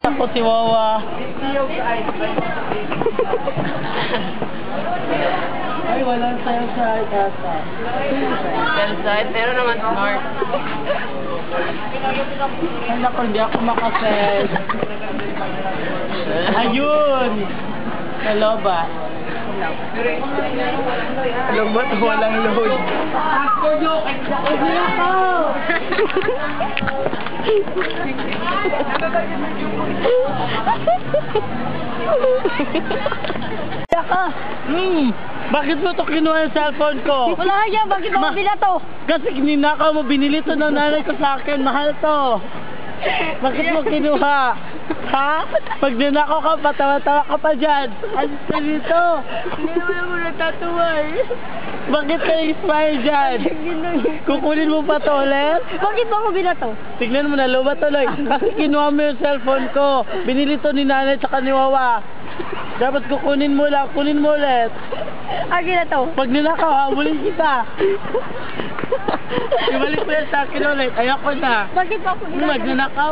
Ako si Wawa. Ay, walang sayo sa ata. Belside, pero naman smart. Ay, naku, hindi ako makaset. Ayun! Naloba. Lubot, walang load. Ka. Bakit mo to kinuha yung cellphone ko? Wala yan, bakit mo bila to? Kasi ninakaw mo, binili to ng nanay ko sa akin. Mahal to. Bakit mo kinuha? Ha? Pag ninakaw ka, patawa-tawa ka pa dyan. Ano ka dito? Hindi naman ako natatawa eh. Bakit ka nag-smile dyan? Kukunin mo pa to ulit? Bakit mo ako bila to? Tignan mo na, luba tuloy. Kasi kinuha mo yung cellphone ko. Binili to ni nanay sa kaniwawa. Dapat kukunin mo lang, kunin mo ulit. Agi na to. Pag ninakaw, habulin kita. Ibalik mo yan sa akin ulit. Ayoko na. Bakit mo ako bila to? Magnanakaw.